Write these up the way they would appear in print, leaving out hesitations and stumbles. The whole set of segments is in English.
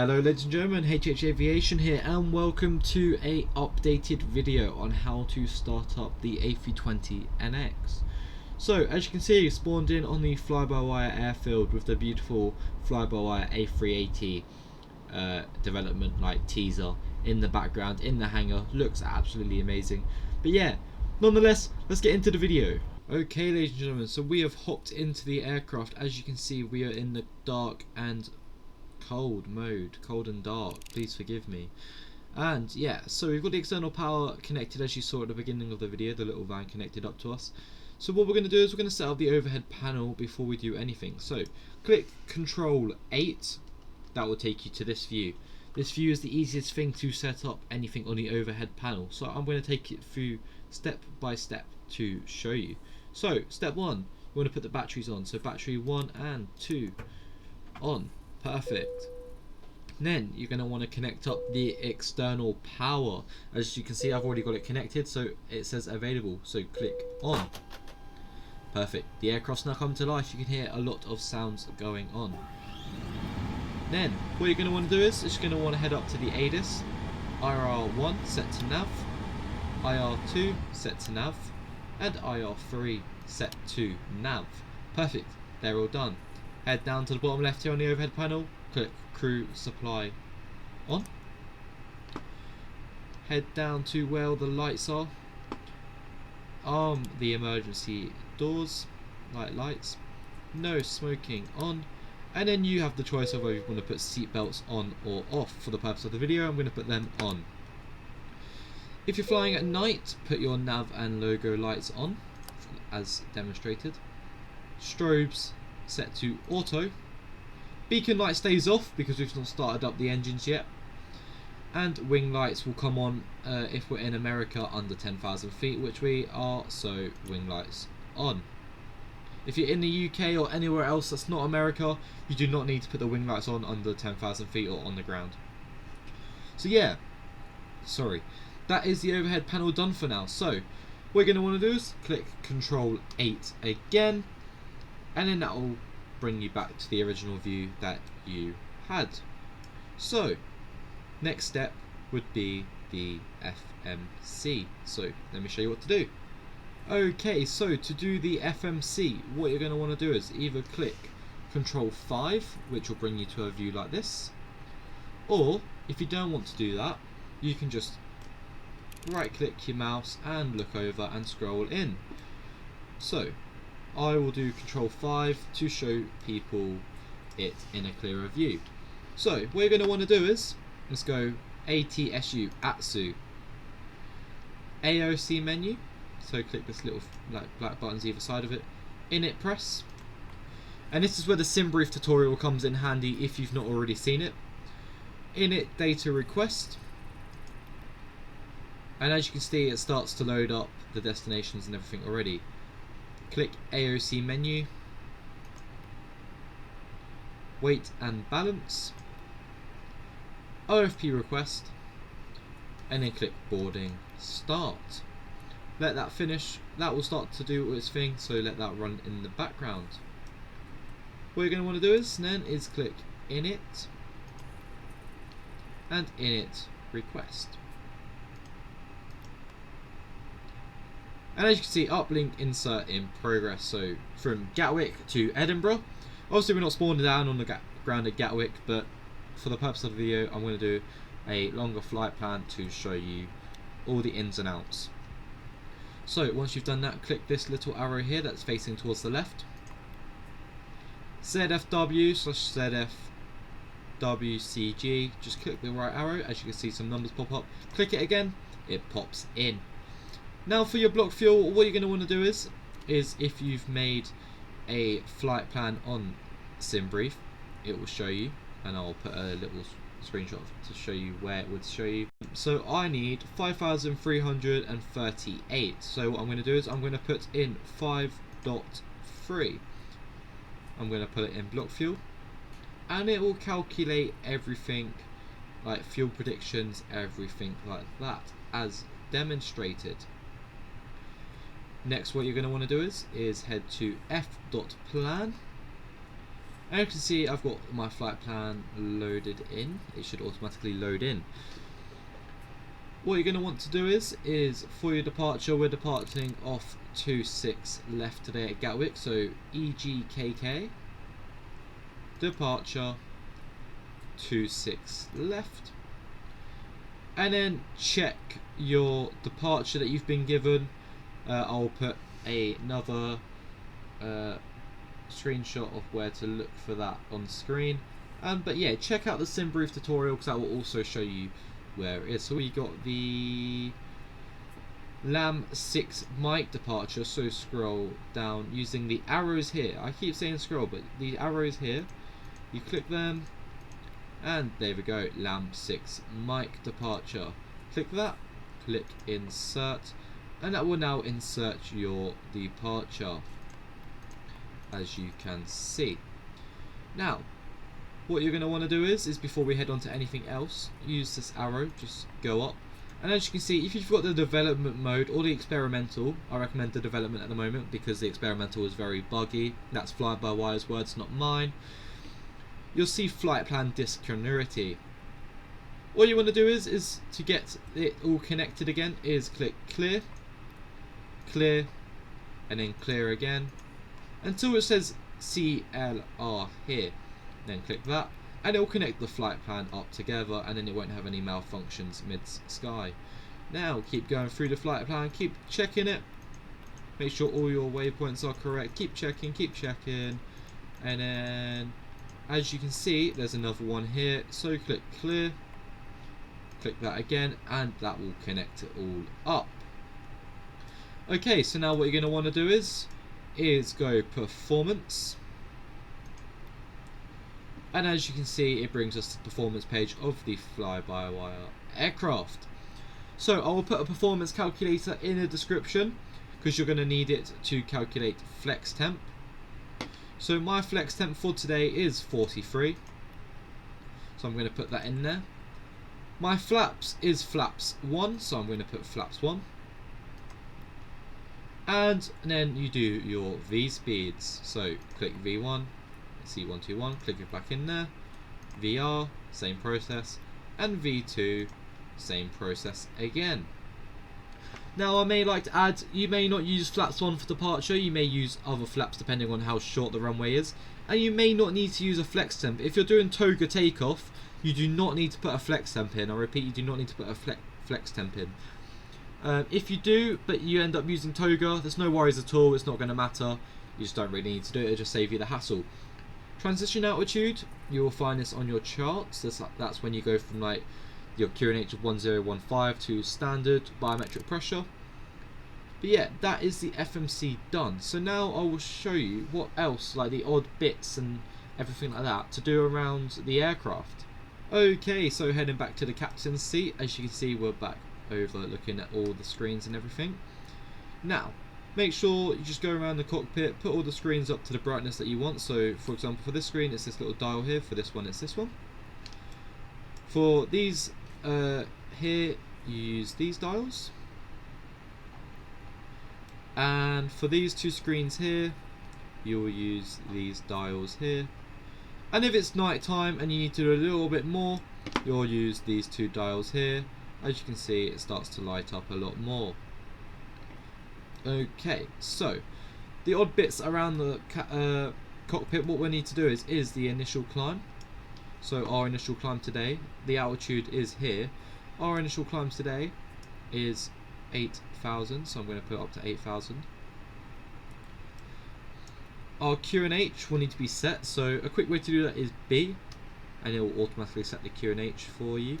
Hello ladies and gentlemen, Aviation here and welcome to a updated video on how to start up the A320NX. So as you can see, spawned in on the FlyByWire airfield with the beautiful FlyByWire A380 development like teaser in the background in the hangar. Looks absolutely amazing. But yeah, nonetheless, let's get into the video. Okay ladies and gentlemen, so we have hopped into the aircraft. As you can see, we are in the dark and cold mode, cold and dark, please forgive me. And yeah, so we've got the external power connected, as you saw at the beginning of the video, the little van connected up to us. So what we're going to do is we're going to set up the overhead panel before we do anything. So click Control 8, that will take you to this view. This view is the easiest thing to set up anything on the overhead panel, so I'm going to take it through step by step to show you. So step 1, you want to put the batteries on, so battery 1 and 2 on. Perfect. Then you're going to want to connect up the external power. As you can see, I've already got it connected, so it says available, so click on. Perfect. The aircraft's now come to life. You can hear a lot of sounds going on. Then what you're going to want to do is you're going to want to head up to the ADIS. IR1 set to nav, IR2 set to nav, and IR3 set to nav. Perfect. They're all done. Head down to the bottom left here on the overhead panel, click crew supply on. Head down to where all the lights are. Arm the emergency doors, lights, no smoking on. And then you have the choice of whether you want to put seat belts on or off. For the purpose of the video, I'm going to put them on. If you're flying at night, put your nav and logo lights on, as demonstrated. Strobes set to auto. Beacon light stays off because we've not started up the engines yet. And wing lights will come on if we're in America under 10,000 feet, which we are, so wing lights on. If you're in the UK or anywhere else that's not America, you do not need to put the wing lights on under 10,000 feet or on the ground. So yeah, that is the overhead panel done for now. So what you're going to want to do is click Control 8 again, and then that will bring you back to the original view that you had. So next step would be the FMC. So let me show you what to do. Okay, so to do the FMC, what you're going to want to do is either click Control 5, which will bring you to a view like this, or if you don't want to do that, you can just right click your mouse and look over and scroll in. So I will do Control 5 to show people it in a clearer view. So what you're going to want to do is, let's go ATSU, ATSU, AOC menu, so click this little black buttons either side of it, init press, and this is where the SimBrief tutorial comes in handy if you've not already seen it. Init data request, and as you can see it starts to load up the destinations and everything already. Click AOC menu, weight and balance, OFP request, and then click boarding start. Let that finish. That will start to do its thing, so let that run in the background. What you're going to want to do is click init and init request. And as you can see, uplink insert in progress. So from Gatwick to Edinburgh. Obviously we're not spawned down on the ground at Gatwick, but for the purpose of the video I'm going to do a longer flight plan to show you all the ins and outs. So once you've done that, click this little arrow here that's facing towards the left. ZFW/ZFWCG, just click the right arrow. As you can see, some numbers pop up. Click it again, it pops in. Now for your block fuel, what you're going to want to do is if you've made a flight plan on SimBrief, it will show you, and I'll put a little screenshot to show you where it would show you. So I need 5,338. So what I'm going to do is I'm going to put in 5.3. I'm going to put it in block fuel, and it will calculate everything like fuel predictions, everything like that as demonstrated. Next, what you're going to want to do is head to f.plan, And you can see I've got my flight plan loaded in. It should automatically load in. What you're going to want to do is for your departure, we're departing off 26 left today at Gatwick, so EGKK, departure 26 left, and then check your departure that you've been given. I'll put another screenshot of where to look for that on screen, but yeah, check out the sim brief tutorial because that will also show you where it is. So we got the LAM 6 Mike departure, so scroll down using the arrows here. I keep saying scroll, but the arrows here, you click them, and there we go, LAM 6 Mike departure. Click that, click insert, and that will now insert your departure, as you can see. Now what you're going to want to do is before we head on to anything else, use this arrow, just go up, and as you can see, if you've got the development mode or the experimental, I recommend the development at the moment because the experimental is very buggy. That's FlyByWire's words, not mine. You'll see flight plan discontinuity. All you want to do is to get it all connected again, is click clear, clear, and then clear again until it says CLR here. Then click that, and it will connect the flight plan up together, and then it won't have any malfunctions mid-sky. Now keep going through the flight plan, keep checking it, make sure all your waypoints are correct, keep checking, and then as you can see there's another one here, so click clear, click that again, and that will connect it all up. Okay, so now what you're going to want to do is go performance. And as you can see, it brings us to the performance page of the FlyByWire aircraft. So I will put a performance calculator in the description because you're going to need it to calculate flex temp. So my flex temp for today is 43. So I'm going to put that in there. My flaps is flaps 1, so I'm going to put flaps 1. And then you do your V speeds. So click V1. C121, click it back in there, VR, same process, and V2, same process again. Now I may like to add, you may not use flaps 1 for departure, you may use other flaps depending on how short the runway is, and you may not need to use a flex temp. If you're doing toga takeoff, you do not need to put a flex temp in. I repeat, you do not need to put a flex temp in. If you do, but you end up using toga, there's no worries at all, it's not going to matter, you just don't really need to do it, it'll just save you the hassle. Transition altitude, you will find this on your charts. That's when you go from like your QNH of 1015 to standard biometric pressure. But yeah, that is the FMC done. So now I will show you what else, like the odd bits and everything like that, to do around the aircraft. Okay, so heading back to the captain's seat, as you can see we're back over looking at all the screens and everything. Now, make sure you just go around the cockpit, put all the screens up to the brightness that you want. So for example, for this screen it's this little dial here, for this one it's this one. For these here you use these dials, and for these two screens here you will use these dials here, and if it's night time and you need to do a little bit more, you'll use these two dials here. As you can see, it starts to light up a lot more. Okay, so the odd bits around the cockpit, what we need to do is the initial climb. So our initial climb today, the altitude is here. Our initial climb today is 8,000, so I'm going to put it up to 8,000. Our QNH will need to be set, so a quick way to do that is B, and it will automatically set the QNH for you.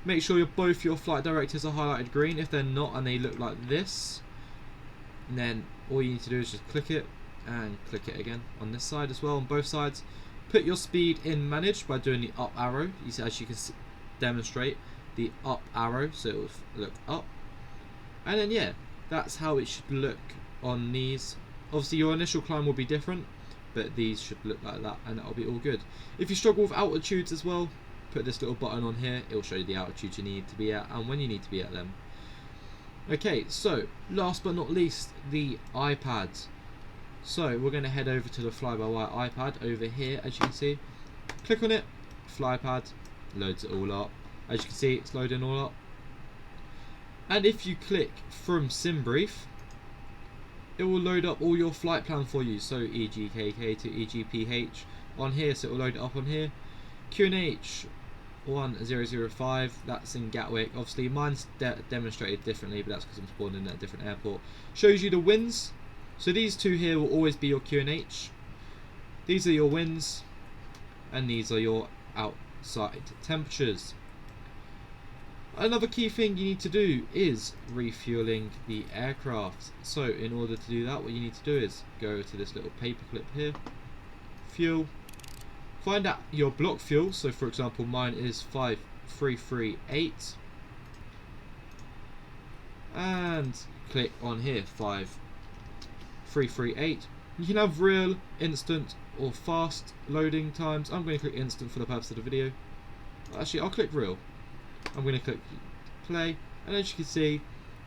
Make sure both your flight directors are highlighted green. If they're not and they look like this, and then all you need to do is just click it and click it again on this side as well, on both sides. Put your speed in managed by doing the up arrow. As you can demonstrate, the up arrow, so it will look up. And then yeah, that's how it should look on these. Obviously your initial climb will be different, but these should look like that, and that'll be all good. If you struggle with altitudes as well, put this little button on here. It will show you the altitude you need to be at and when you need to be at them. Okay, so last but not least, the iPads. So we're going to head over to the FlyByWire iPad over here, as you can see. Click on it, FlyPad, loads it all up. As you can see, it's loading all up. And if you click from SimBrief, it will load up all your flight plan for you. So EGKK to EGPH on here, so it will load it up on here. QNH 1005, that's in Gatwick. Obviously mine's demonstrated differently, but that's because I'm spawned in at a different airport. Shows you the winds. So these two here will always be your QNH. These are your winds, and these are your outside temperatures. Another key thing you need to do is refueling the aircraft. So in order to do that, what you need to do is go to this little paperclip here, fuel, find out your block fuel. So for example, mine is 5338, and click on here 5338. You can have real, instant or fast loading times. I'm going to click instant for the purpose of the video. Actually, I'll click real. I'm going to click play, and as you can see,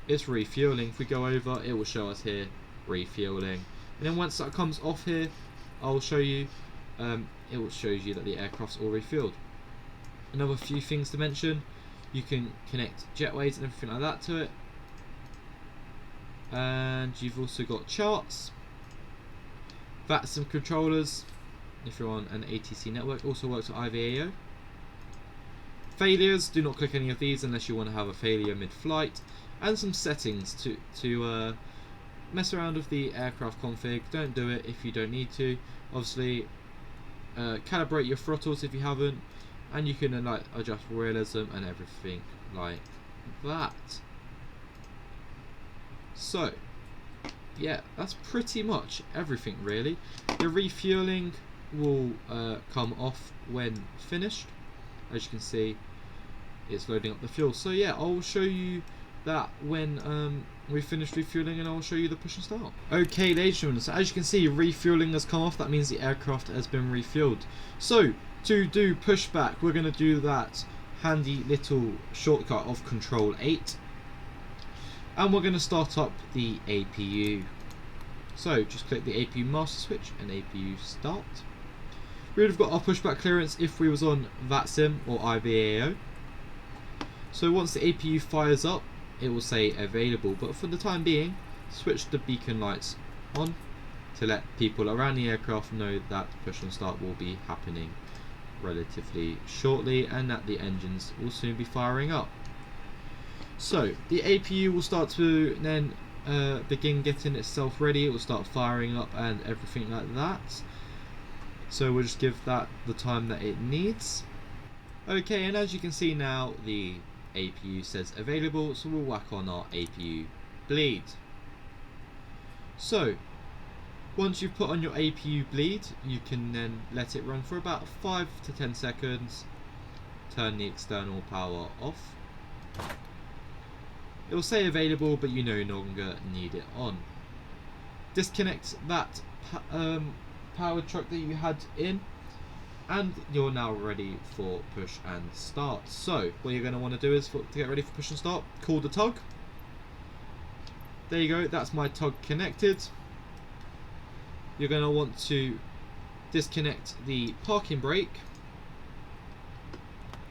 it's refueling. If we go over, it will show us here refueling, and then once that comes off here, I'll show you, it will show you that the aircraft's all refueled. Another few things to mention: you can connect jetways and everything like that to it, and you've also got charts, VATSIM controllers if you're on an ATC network, also works with IVAO. Failures, do not click any of these unless you want to have a failure mid-flight, and some settings to mess around with the aircraft config. Don't do it if you don't need to. Obviously, calibrate your throttles if you haven't, and you can like adjust realism and everything like that. So yeah, that's pretty much everything really. The refueling will come off when finished. As you can see, it's loading up the fuel. So yeah, I'll show you that when we finish refueling, and I'll show you the push and start. Okay, ladies and gentlemen, so as you can see, refueling has come off. That means the aircraft has been refueled. So to do pushback, we're going to do that handy little shortcut of Control 8, and we're going to start up the APU. So just click the APU master switch and APU start. We would have got our pushback clearance if we was on VATSIM or IVAO. So once the APU fires up, it will say available, but for the time being, switch the beacon lights on to let people around the aircraft know that push and start will be happening relatively shortly, and that the engines will soon be firing up. So the APU will start to then begin getting itself ready. It will start firing up and everything like that. So we'll just give that the time that it needs. Okay, and as you can see now, the APU says available, so we'll whack on our APU bleed. So once you've put on your APU bleed, you can then let it run for about 5 to 10 seconds. Turn the external power off. It will say available, but you no longer need it on. Disconnect that power truck that you had in, and you're now ready for push and start. So what you're going to want to do is, to get ready for push and start, call the tug. There you go, that's my tug connected. You're going to want to disconnect the parking brake.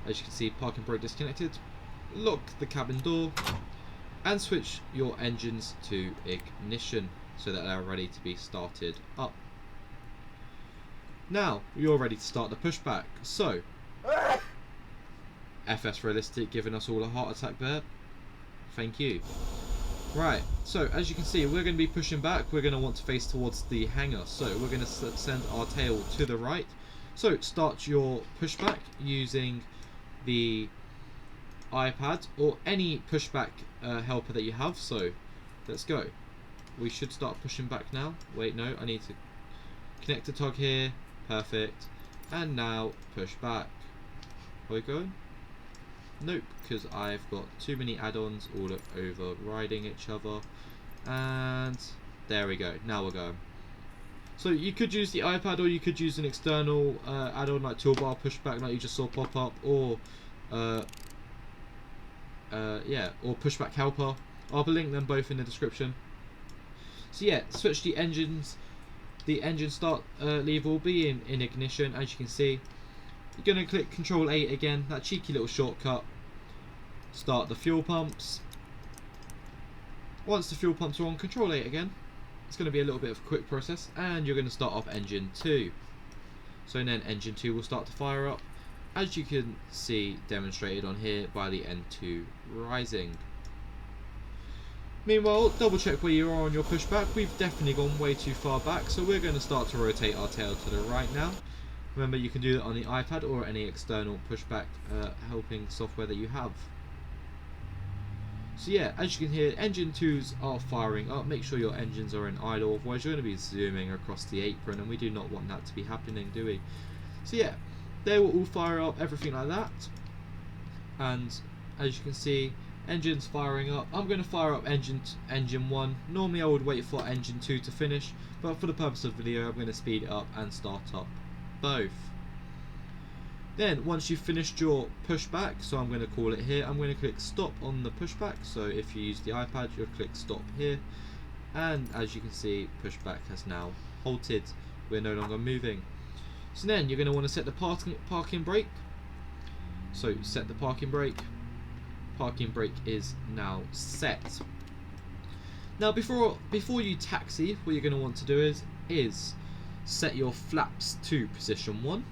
As you can see, parking brake disconnected. Lock the cabin door and switch your engines to ignition so that they're ready to be started up. Now you're ready to start the pushback. So FS Realistic giving us all a heart attack there. Thank you. Right, so as you can see, we're going to be pushing back. We're going to want to face towards the hangar, so we're going to send our tail to the right. So start your pushback using the iPad or any pushback helper that you have. So let's go. We should start pushing back now. Wait, no, I need to connect the tug here. Perfect. And now push back. Are we going? Nope, because I've got too many add-ons all overriding each other. And there we go. Now we're going. So you could use the iPad, or you could use an external add-on like toolbar pushback, like you just saw pop up, or yeah, or pushback helper. I'll link them both in the description. So yeah, switch the engines the engine start lever will be in ignition. As you can see, you're going to click Control 8 again, that cheeky little shortcut. Start the fuel pumps. Once the fuel pumps are on, Control 8 again. It's going to be a little bit of a quick process, and you're going to start up engine 2. So then engine 2 will start to fire up, as you can see demonstrated on here by the N2 rising. Meanwhile, double check where you are on your pushback. We've definitely gone way too far back, so we're going to start to rotate our tail to the right now. Remember, you can do that on the iPad or any external pushback helping software that you have. So yeah, as you can hear, engine 2s are firing up. Make sure your engines are in idle, otherwise you're going to be zooming across the apron, and we do not want that to be happening, do we? So yeah, they will all fire up, everything like that. And as you can see, engines firing up. I'm going to fire up engine 1. Normally I would wait for engine 2 to finish, but for the purpose of the video I'm going to speed it up and start up both. Then once you've finished your pushback, so I'm going to call it here, I'm going to click stop on the pushback. So if you use the iPad, you'll click stop here, and as you can see, pushback has now halted. We're no longer moving. So then you're going to want to set the parking brake. So set the parking brake. Parking brake is now set. Now before you taxi, what you're going to want to do is set your flaps to position 1.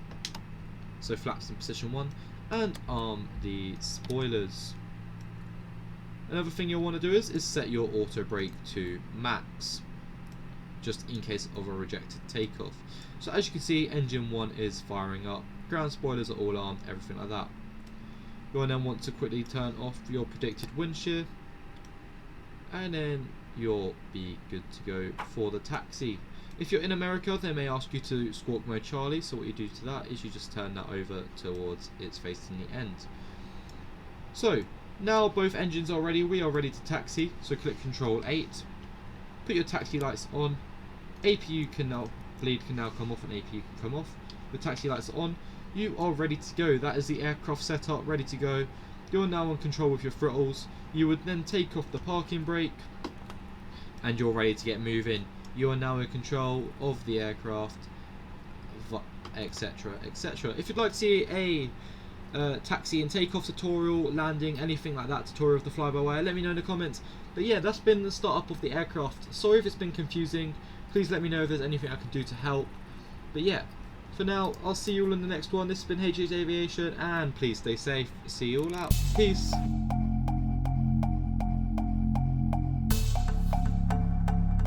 So flaps in position 1, and arm the spoilers. Another thing you'll want to do is set your auto brake to max, just in case of a rejected takeoff. So as you can see, engine 1 is firing up, ground spoilers are all armed, everything like that. You'll then want to quickly turn off your predicted wind shear, and then you'll be good to go for the taxi. If you're in America, they may ask you to squawk mode Charlie, so what you do to that is you just turn that over towards its facing the end. So now both engines are ready, we are ready to taxi, so click Control 8, put your taxi lights on, APU can now, bleed can now come off, and APU can come off. The taxi lights are on, you are ready to go. That is the aircraft setup, ready to go. You're now on control with your throttles. You would then take off the parking brake, and you're ready to get moving. You are now in control of the aircraft, etc, etc. If you'd like to see a taxi and takeoff tutorial, landing, anything like that tutorial of the fly-by-wire, let me know in the comments. But yeah, that's been the startup of the aircraft. Sorry if it's been confusing, please let me know if there's anything I can do to help. But yeah, for now, I'll see you all in the next one. This has been HH Aviation, and please stay safe. See you all out. Peace.